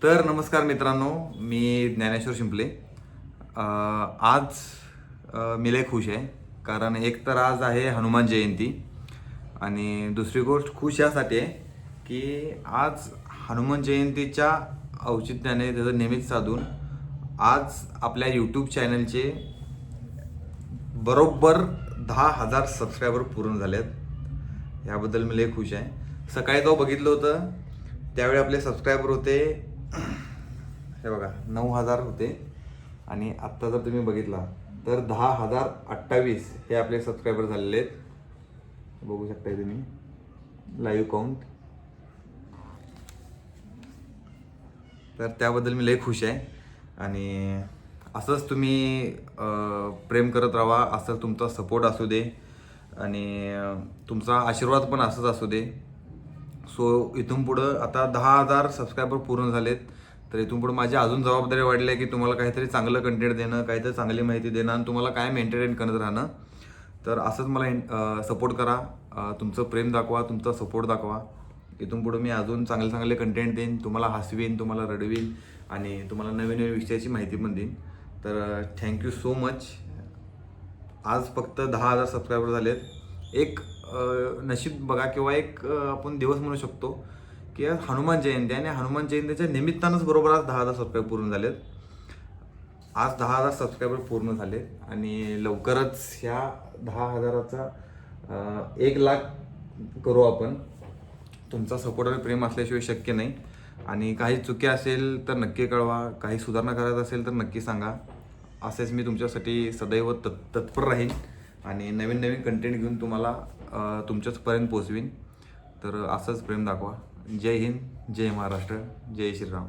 तर नमस्कार मित्रांनो, मी ज्ञानेश्वर शिंपले. आज मी लय खुश आहे, कारण एक तर आज आहे हनुमान जयंती आणि दुसरी गोष्ट खुश यासाठी आहे की आज हनुमान जयंतीच्या औचित्याने त्याचं निमित्त साधून आज आपल्या यूट्यूब चॅनलचे बरोबर 10,000 सबस्क्रायबर पूर्ण झालेत. याबद्दल मी लय खुश आहे. सकाळी तो बघितलं होतं त्यावेळी आपले सबस्क्रायबर होते हे बघा 9,000 होते आणि आत्ता जर तुम्ही बघितला तर 10,028 हे आपले सबस्क्रायबर झालेले आहेत. बघू शकताय तुम्ही लाईव्ह काउंट. तर त्याबद्दल मी लय खुश आहे आणि असंच तुम्ही प्रेम करत राहा, असं तुमचा सपोर्ट असू दे आणि तुमचा आशीर्वाद पण असंच असू दे. सो इथून पुढं आता 10,000 सबस्क्रायबर पूर्ण झालेत, तर इथून पुढं माझी अजून जबाबदारी वाढली आहे की तुम्हाला काहीतरी चांगलं कंटेंट देणं, काहीतरी चांगली माहिती देणं आणि तुम्हाला कायम एंटरटेन करत राहणं. तर असंच मला सपोर्ट करा, तुमचं प्रेम दाखवा, तुमचा सपोर्ट दाखवा. इथून पुढं मी अजून चांगले चांगले कंटेंट देईन, तुम्हाला हसवीन, तुम्हाला रडवीन आणि तुम्हाला नवीन नवीन विषयाची माहिती पण देईन. तर थँक्यू सो मच. आज फक्त 10,000 सबस्क्रायबर झालेत. एक नशीब बघा किंवा एक आपण दिवस म्हणू शकतो की आज हनुमान जयंती आणि हनुमान जयंतीच्या निमित्तानंच बरोबर आज 10,000 सबस्क्रायबर पूर्ण झालेत. आज 10,000 सबस्क्रायबर पूर्ण झाले आणि लवकरच ह्या 10,000चा 1,00,000 करू आपण. तुमचा सपोर्ट आणि प्रेम असल्याशिवाय शक्य नाही. आणि काही चुकी असेल तर नक्की कळवा, काही सुधारणा करायचं असेल तर नक्की सांगा. असेच मी तुमच्यासाठी सदैव तत्पर राहीन आणि नवीन नवीन कंटेंट घेऊन तुम्हाला तुमच्याचपर्यंत पोहोचवीन. तर असंच प्रेम दाखवा. जय हिंद, जय महाराष्ट्र, जय श्रीराम.